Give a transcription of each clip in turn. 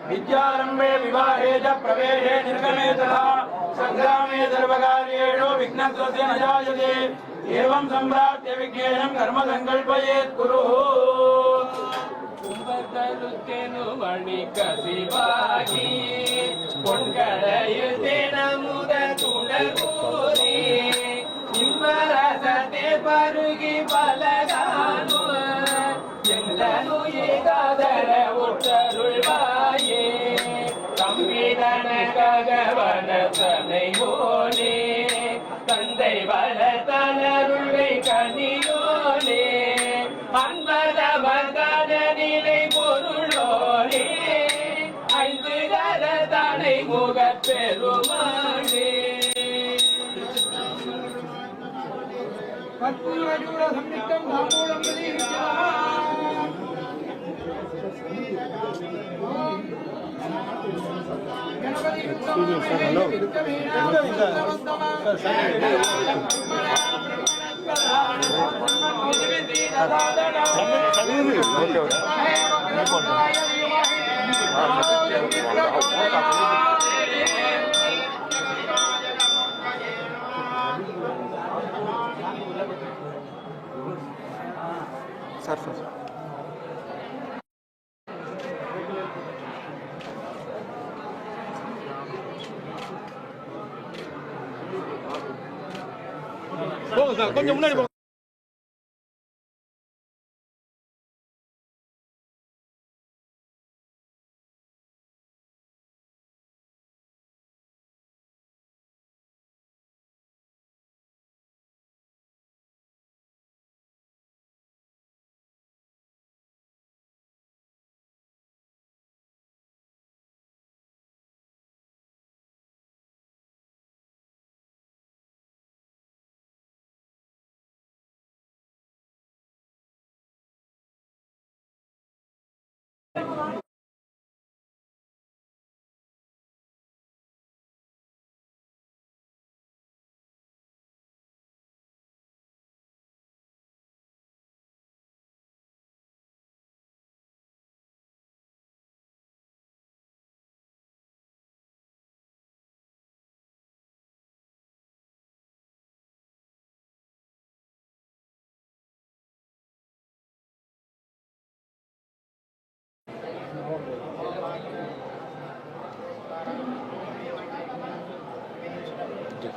विद्यारंभे विवाहे च प्रवेशे निर्गमे तथा संग्रामे सर्वकार्येषु विघ्नत्वस्य न जायते एवं सम्प्राप्य विज्ञेयं कर्म संकल्पयेत् कुरुः कुंभकलुत्तेनु मणिकसिवागी பொன்கடையுதேனமுத துணகூரி நிம்மரசத்தே பருகி பலகானு எல்லனு ஏகாதர உற்றருள்வாயே தம்பிதன ககவன தனை ஓனே தந்தை வள தனருள்வை கனியோனே அன்பதவர்தன நிலை பொருளோனே ஐந்து கர தனை முகப் பெருமானே கற்பூரஜூட சம்யுக்தம் தாம்பூலம் सर கொஞ்சம் முன்னாடி Om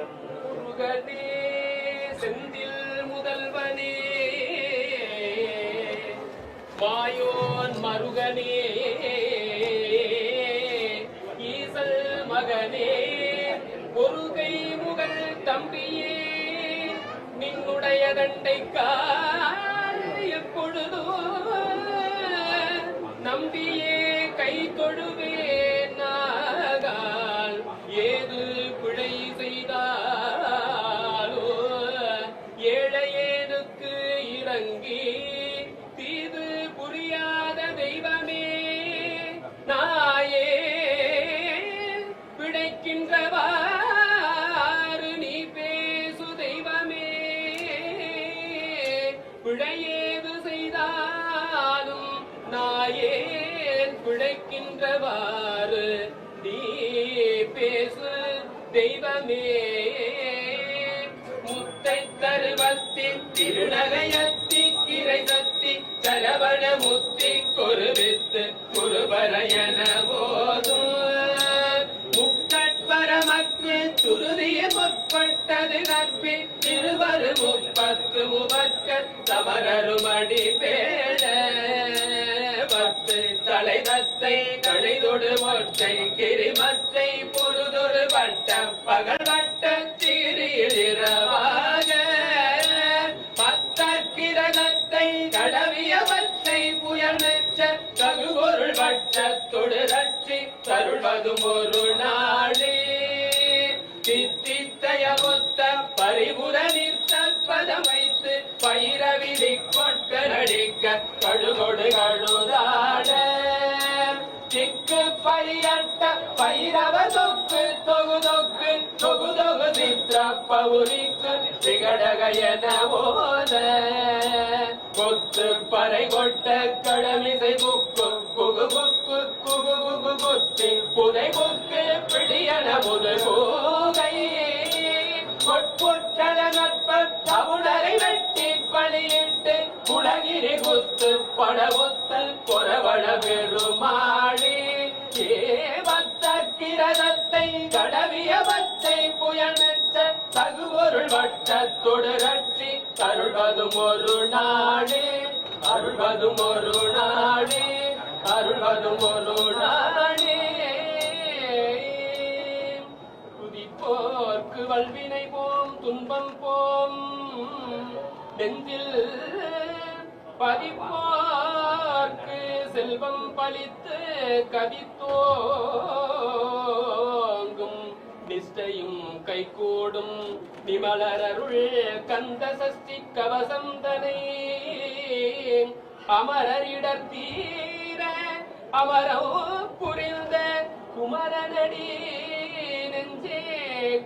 முருகனே செந்தில் முதல்வனே மாயோன் மருகனே ஈசல் மகனே ஒருகை முகல் தம்பியே நின்னுடைய தண்டைக்கால் எப்பொழுதோ நம்பியே கை தொழுவேன் நாகால் ஏது பிழை செய்தாலோ ஏழையேனுக்கு இறங்கி தீது புரியாத தெய்வமே நாயே பிழைக்கின்றவாறு நீ பேசு தெய்வமே பிழையேது செய்தாலும் நாயேன் பிழைக்கின்றவாறு நீ பேசு தெய்வமே முத்தை தருவத்தி திருநகையத்தி கிரை சத்தி சரவண முத்தி கொருவித்து குருபரையன போதும் முக்கட்பரமக்கு துருதிய முற்பட்டது கற்பி திருவரு முப்பத்து முவக்க தமரருமடி பேட பத்து தலை தத்தை கழிதொடு ஒற்றை கிரிமத்தை பொருதொரு வட்ட பகல் வட்ட தீரிலிரவாக பத்தக்கிரதத்தை கடவியவற்றை புயல் மெச்ச தகுபொருள் வட்டத்தொடு ரட்சி தருள்வதும் ஒரு நாளே தித்தித்தய மொத்த பரிபுர நிற்க பதம் வைத்து பயிரவிதி கொட்ட நடிக்க கழுகொடு கழுதாட திக்கு பழியட்ட பைரவ தொக்கு தொகு தொக்கு தொகு தொகு சித்திர பௌரிக்கு திகடகையன போத கொத்து பறை கொட்ட கடமிசை புக்கு குகு புக்கு குகு குகு குத்தி புதை புக்கு பிடியன முதல் போகையே கொட்புற்றல நட்ப தவுடரை வெட்டி பணியிட்டு குலகிரி குத்து படவுத்து கொரவள பெருமாளி ஏவத்த கிரதத்தை கடவிய பச்சை புயல் மெச்ச தகுபொருள் வட்டத்தொடு ரட்சி அருள்வதும் ஒரு நாளே அருள்வதும் ஒரு நாளே அருள்வதும் ஒரு நாளே துதிப்போர்க்கு வல்வினை போம் துன்பம் போம் நெஞ்சில் பதிப்போர்க்கு செல்வம் பழித்து கதித்தோங்கும் நிஷ்டையும் கைகூடும் நிமலரருள் கந்த சஷ்டி கவசம் தனை அமரரிடர் தீர அமரோ புரிந்த குமரனடி நெஞ்சே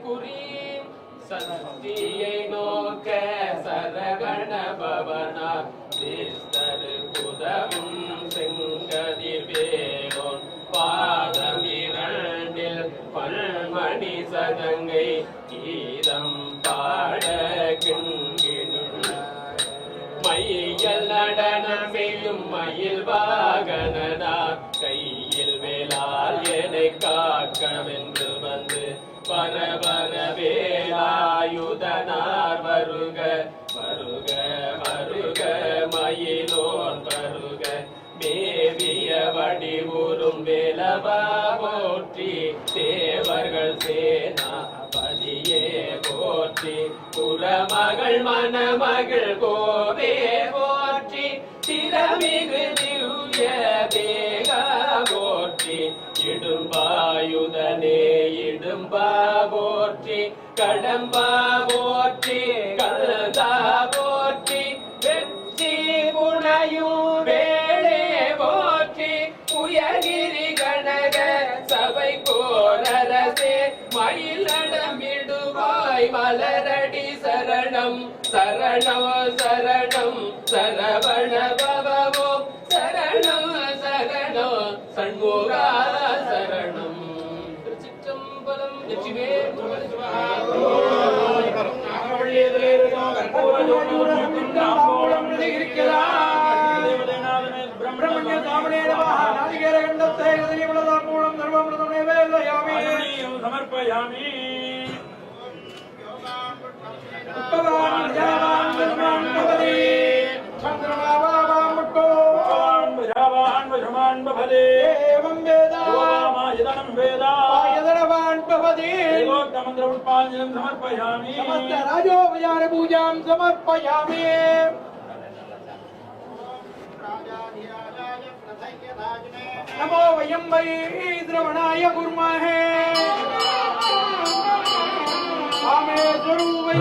குறி சஷ்டியை நோக்க சரகண பவனா தேஸ்தரு புதவும் செங்கதிர் வேலோன் பாதமிரண்டில் பல்மணி சதங்கை கீதம் பாட கிண்கினுள்ள மையல் நடனம் செய்யும் மயில் வாகனனா கையில் வேளால் என்னை காக்கவென்று வந்து பரபர வேலாயுதனார் வருக வருக வருக மயிலோன் வருக மேவிய வடிவுறும் வேலவா போற்றி தேவர்கள் சேனா பதியே போற்றி புறமகள் மணமகள் கோவே போற்றி திறமிகு திவ்ய தேகா போற்றி இடும்பாயுதனே இடும்பா போற்றி கடம்பா போற்றி கல்தா போற்றி வெற்றி புனையும் வேளே போற்றி உயகிரி கனக சபை கோரரசே மயிலடமிடுவாய் மலரடி சரணம் சரணம் சரணம் சரவண பவமோ சரணம் சரணம் சண்முகா சரணம் திருச்சிற்றம்பலம் லட்சுமே பிரம்மண்ய சாமணே நமஹ நாதிகேர கண்டத்தை கதினிவலதா மூலம் சர்வமிருதமே வேலயாமி சமர்ப்பயாமி पुष्पाञ्जलिं समर्पयामि समस्त राजोपचार पूजां समर्पयामि नमो वयं वै द्रवणाय कुर्महे कामेश्वरो वै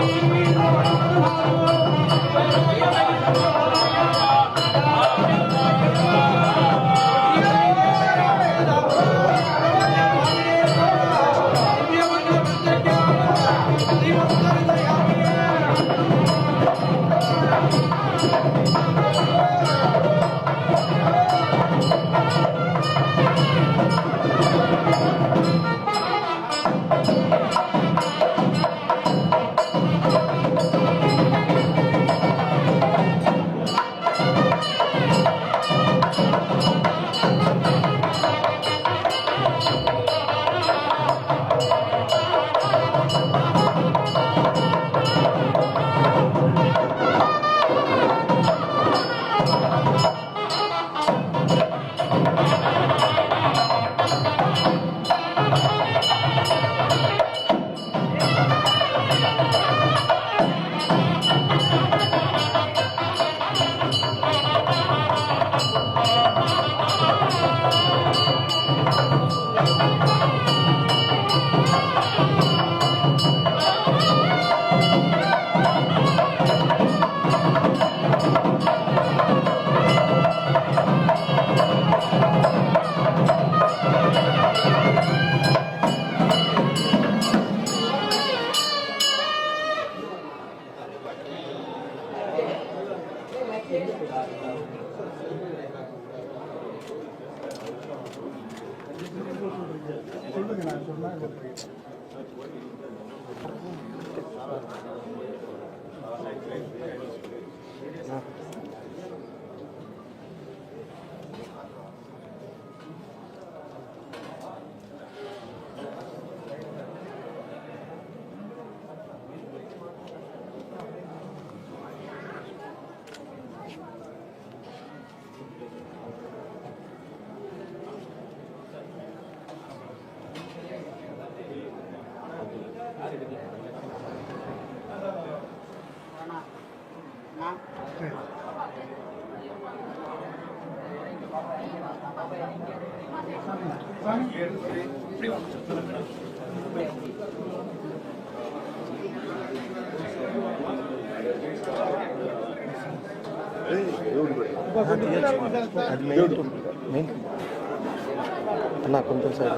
అన్న కొంచెం సైడ్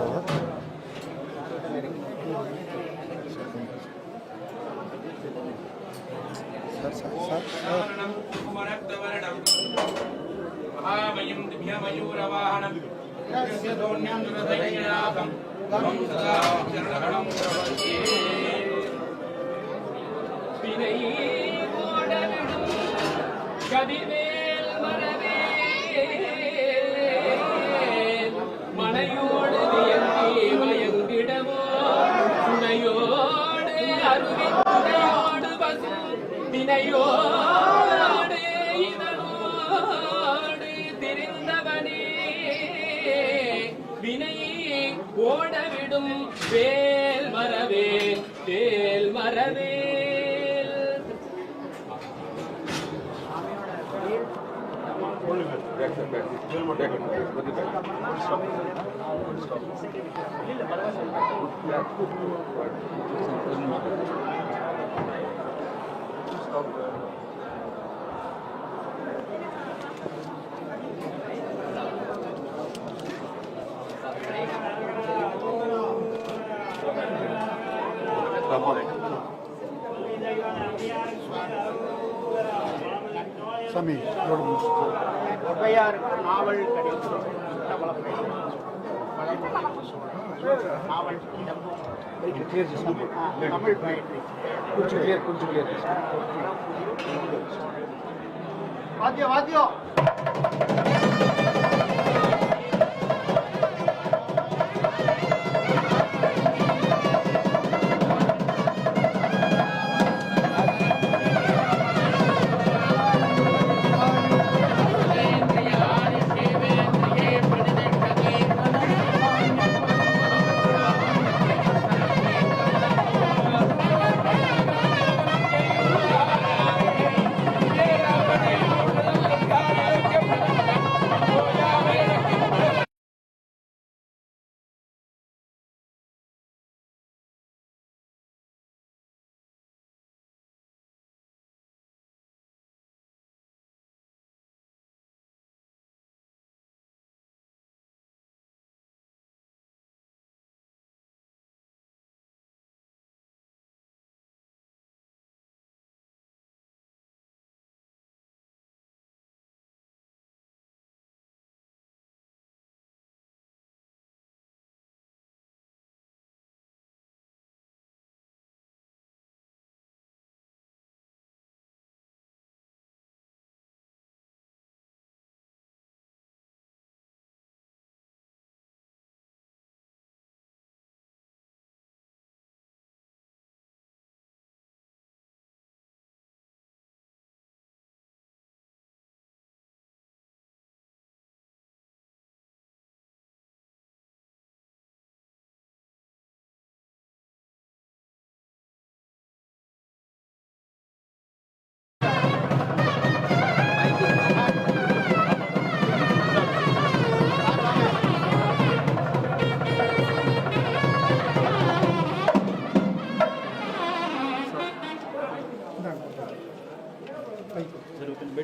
महामयं दिव्यमयूरवाहनं यस्य दोन्यं दुरदैनाथं तं सदा चरणगणं प्रपद्ये வினையே ஓடவிடும் கதிவேல் மரவேல் மனையோடு வியந்தி மயங்கிடவோ துணையோடு அருவி துணையோடு பசும் வினையோடு இதனோடு திரிந்தவனே வினையே ஓடவிடும் வேல் மரவேல் வேல் மரவேல் சாமி ஒற்றையார் நாவல் கடிதம் நாவல் தமிழ் பயிற்சி కొంచెం క్లియర్ வாத்தியம் வாத்தியம்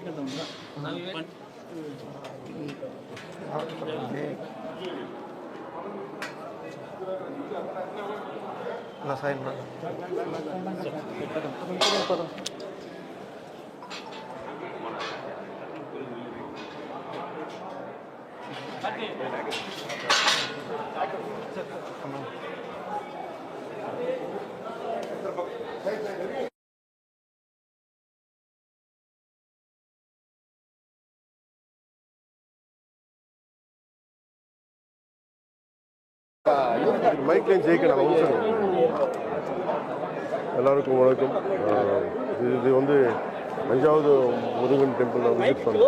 நான் சைன் பண்ண மைக்லையும் ஜெயிக்க நான் எல்லாருக்கும் வணக்கம். இது வந்து 5வது முருகன் டெம்பிள் நான் விசிட் பண்ணேன்.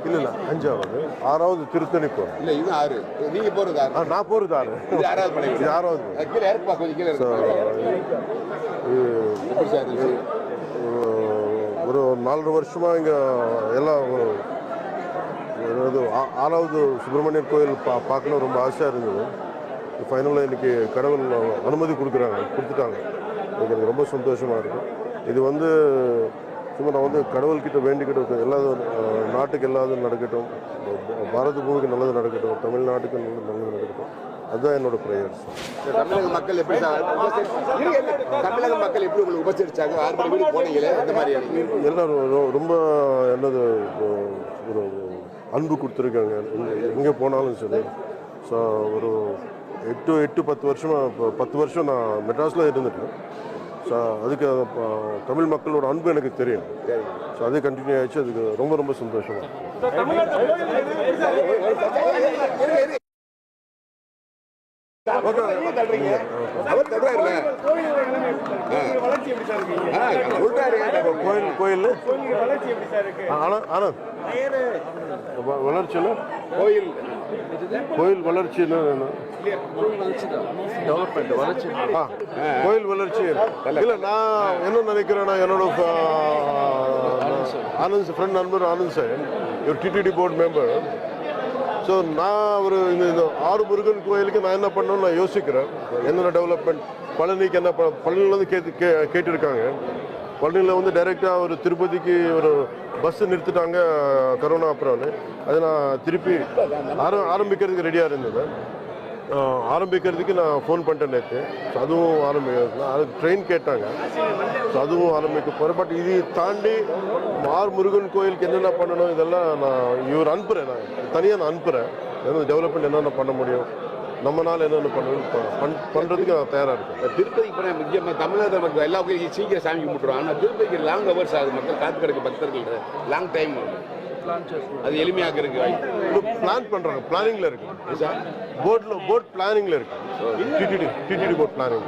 இல்லை 5வது 6வது திருத்தணி போகிறேன். இல்ல இது 6 நீங்க போறது 6 நான் போகிறது 6 இது 6வது படை இது 6வது. கீழ இறக்குப்பா கொஞ்சம் கீழ இருக்கு எப்படி சார் இது ஒரு 4.5 வருஷமா இங்கே எல்லாம் அதாவது 6வது சுப்பிரமணியர் கோயில் பார்க்கணும் ரொம்ப ஆசையாக இருந்தது. ஃபைனலாக இன்னைக்கு கடவுள் அனுமதி கொடுத்துட்டாங்க. எனக்கு ரொம்ப சந்தோஷமாக இருக்குது. இது வந்து சும்மா நான் வந்து கடவுள்கிட்ட வேண்டிக்கிட்டு எல்லாரும் நாட்டுக்கு எல்லாரும் நடக்கட்டும், பாரத பூமிக்கு நல்லது நடக்கட்டும், தமிழ்நாட்டுக்கு நல்லது நடக்கட்டும், அதுதான் என்னோட ப்ரேயர்ஸ். தமிழக மக்கள் எப்படி சார் தமிழக மக்கள் எப்படி உங்களுக்கு உபசரிச்சாங்க? 6 மணி வீடு போனீங்களே அந்த மாதிரி எல்லாம் ரொம்ப என்னது ஒரு அன்பு கொடுத்துருக்காங்க எங்கே போனாலும் சரி. ஸோ ஒரு 8-10 வருஷமாக 10 வருஷம் நான் மெட்ராஸில் இருந்துட்டேன். ஸோ அதுக்கு தமிழ் மக்களோட அன்பு எனக்கு தெரியும். ஸோ அது கண்டினியூ ஆயிடுச்சு. அதுக்கு ரொம்ப ரொம்ப சந்தோஷமாக. கோயில் ஆனந்த் வளர்ச்சின்னு கோயில் வளர்ச்சின்னு கோயில் வளர்ச்சி இல்லை. நான் என்ன நினைக்கிறேன்னா என்னோட ஆனந்த் ஃப்ரெண்ட் நண்பர் ஆனந்த் சார் ஒரு டிடிடி போர்டு மெம்பர். ஸோ நான் ஒரு இந்த 6 முருகன் கோயிலுக்கு நான் என்ன பண்ணணும்னு நான் யோசிக்கிறேன். என்னென்ன டெவலப்மெண்ட் பழனிக்கு என்ன பழனிலேருந்து கேட்டிருக்காங்க. பழனியில் வந்து டைரெக்டாக ஒரு திருப்பதிக்கு ஒரு பஸ்ஸு நிறுத்திட்டாங்க கரோனா அப்புறம்னு. அதை நான் திருப்பி ஆரம்பிக்கிறதுக்கு ரெடியாக இருந்தது. ஆரம்பிக்கிறதுக்கு நான் ஃபோன் பண்ணிட்டேன் நேற்று. ஸோ அதுவும் ஆரம்பிக்கிறது அதுக்கு ட்ரெயின் கேட்டாங்க. ஸோ அதுவும் ஆரம்பிக்க போகிறேன். பட் இது தாண்டி 6 முருகன் கோயிலுக்கு என்னென்ன பண்ணணும் இதெல்லாம் நான் இவர் அனுப்புகிறேன். நான் தனியாக நான் அனுப்புகிறேன். டெவலப்மெண்ட் என்னென்ன பண்ண முடியும், நம்மளால் என்னென்ன பண்ணுறதுக்கு நான் தயாராக இருக்கேன். திருப்பதிக்கு போனால் முக்கியமாக தமிழக மக்கள் எல்லா கோயிலும் சீக்கிரம் சாமி கும்பிட்டுருவாங்க. ஆனால் திருப்பதிக்கு லாங் ஹவர்ஸ் ஆகுது. மக்கள் காத்து கிடக்கு பக்தர்கள் லாங் டைம் அது எளிமையாக்கிறதுக்கு வாய்ப்பு பிளான் பண்ணுறாங்க. பிளானிங்கில் இருக்கு. போட் பிளானிங்கில் இருக்கு. TTD board planning.